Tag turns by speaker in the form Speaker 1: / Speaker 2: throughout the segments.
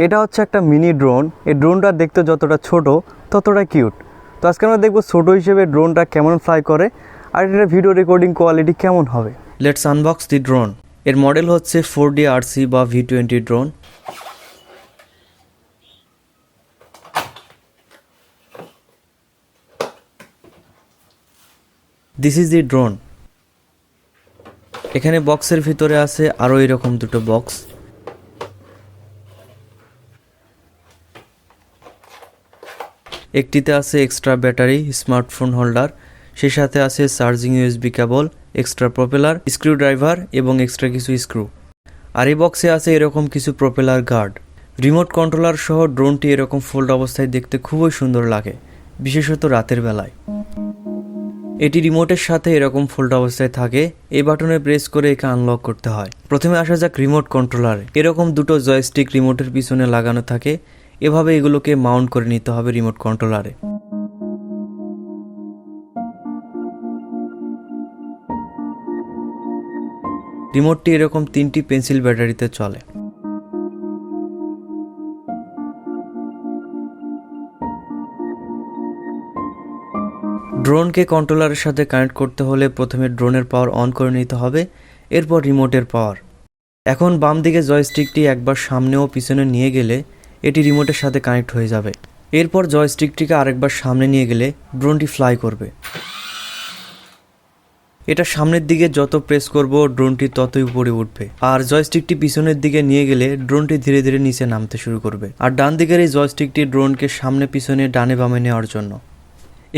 Speaker 1: এটা হচ্ছে একটা মিনি ড্রোন। এই ড্রোনটা দেখতে যতটা ছোট ততটা কিউট। তো আজকে আমরা দেখব ছোট হিসেবে ড্রোনটা কেমন ফ্লাই করে আর এটার ভিডিও রেকর্ডিং কোয়ালিটি কেমন হবে। Let's unbox the drone. এর মডেল হচ্ছে 4D RC বা V20 drone. This is the drone. এখানে বক্সের ভিতরে আছে আরও এরকম দুটো বক্স। একটিতে আছে এক্সট্রা ব্যাটারি, স্মার্টফোন হোল্ডার, সেই সাথে আছে চার্জিং USB কেবল, এক্সট্রা প্রপেলার, স্ক্রু ড্রাইভার এবং এক্সট্রা কিছু স্ক্রু। আর এই বক্সে আছে এরকম কিছু প্রপেলার গার্ড। রিমোট কন্ট্রোলার সহ ড্রোনটি এরকম ফোল্ড অবস্থায় দেখতে খুবই সুন্দর লাগে, বিশেষত রাতের বেলায়। এটি রিমোটের সাথে এরকম ফোল্ড অবস্থায় থাকে। এই বাটনে প্রেস করে একে আনলক করতে হয়। প্রথমে আসা যাক রিমোট কন্ট্রোলারে। এরকম দুটো জয়স্টিক রিমোটের পিছনে লাগানো থাকে। এভাবে এগুলোকে মাউন্ট করে নিতে হবে রিমোট কন্ট্রোলারে। রিমোটটি এরকম 3টি পেন্সিল ব্যাটারিতে চলে। ড্রোনকে কন্ট্রোলারের সাথে কানেক্ট করতে হলে প্রথমে ড্রোনের পাওয়ার অন করে নিতে হবে, এরপর রিমোটের পাওয়ার। এখন বাম দিকে জয়স্টিকটি একবার সামনে ও পিছনে নিয়ে গেলে এটি রিমোটের সাথে কানেক্ট হয়ে যাবে। এরপর জয়স্টিকটিকে আরেকবার সামনে নিয়ে গেলে ড্রোনটি ফ্লাই করবে। এটা সামনের দিকে যত প্রেস করব ড্রোনটি ততই উপরে উঠবে, আর জয়স্টিকটি পিছনের দিকে নিয়ে গেলে ড্রোনটি ধীরে ধীরে নিচে নামতে শুরু করবে। আর ডান দিকের এই জয়স্টিকটি ড্রোনকে সামনে পিছনে ডানে বামে নেওয়ার জন্য।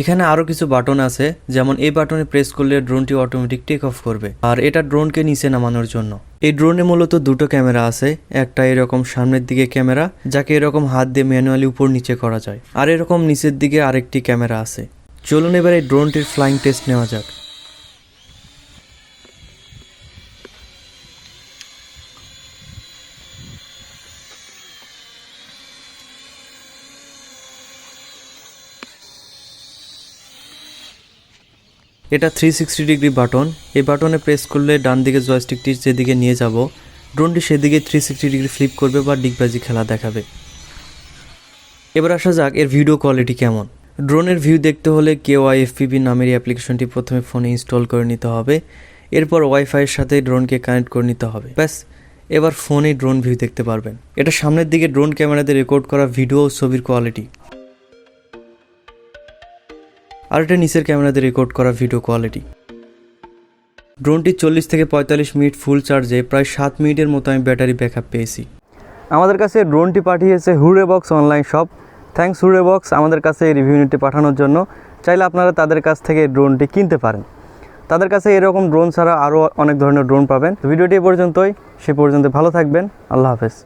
Speaker 1: এখানে আরও কিছু বাটন আছে, যেমন এই বাটনে প্রেস করলে ড্রোনটি অটোমেটিক টেক অফ করবে, আর এটা ড্রোনকে নিচে নামানোর জন্য। এই ড্রোনে মূলত দুটো ক্যামেরা আছে। একটা এরকম সামনের দিকে ক্যামেরা, যাকে এরকম হাত দিয়ে ম্যানুয়ালি উপর নিচে করা যায়, আর এরকম নিচের দিকে আরেকটি ক্যামেরা আছে। চলুন এবার এই ড্রোনটির ফ্লাইং টেস্ট নেওয়া যাক। এটা 360 ডিগ্রি বাটন। এই বাটনে প্রেস করলে ডান দিকে জয়স্টিকটি যেদিকে নিয়ে যাব ড্রোনটি সেদিকে 360 ডিগ্রি ফ্লিপ করবে বা ডিগবাজি খেলা দেখাবে। এবার আসা যাক এর ভিডিও কোয়ালিটি কেমন। ড্রোনের ভিউ দেখতে হলে KYFPV নামের এই অ্যাপ্লিকেশনটি প্রথমে ফোনে ইনস্টল করে নিতে হবে। এরপর ওয়াইফাইয়ের সাথে ড্রোনকে কানেক্ট করে নিতে হবে। ব্যাস, এবার ফোনে ড্রোন ভিউ দেখতে পারবেন। এটা সামনের দিকে ড্রোন ক্যামেরাতে রেকর্ড করা ভিডিও ও ছবির কোয়ালিটি, আর এটা নিচের ক্যামেরাতে রেকর্ড করা ভিডিও কোয়ালিটি। ড্রোনটি 40 থেকে 45 মিনিট ফুল চার্জে প্রায় 7 মিনিটের মতো আমি ব্যাটারি ব্যাকআপ পেয়েছি। আমাদের কাছে ড্রোনটি পাঠিয়েছে হুরা বক্স অনলাইন শপ। থ্যাঙ্কস হুরা বক্স আমাদের কাছে এই রিভিউ নিতে পাঠানোর জন্য। চাইলে আপনারা তাদের কাছ থেকে ড্রোনটি কিনতে পারেন। তাদের কাছে এরকম ড্রোন ছাড়া আরও অনেক ধরনের ড্রোন পাবেন। ভিডিওটি এ পর্যন্তই। সে পর্যন্ত ভালো থাকবেন। আল্লাহ হাফেজ।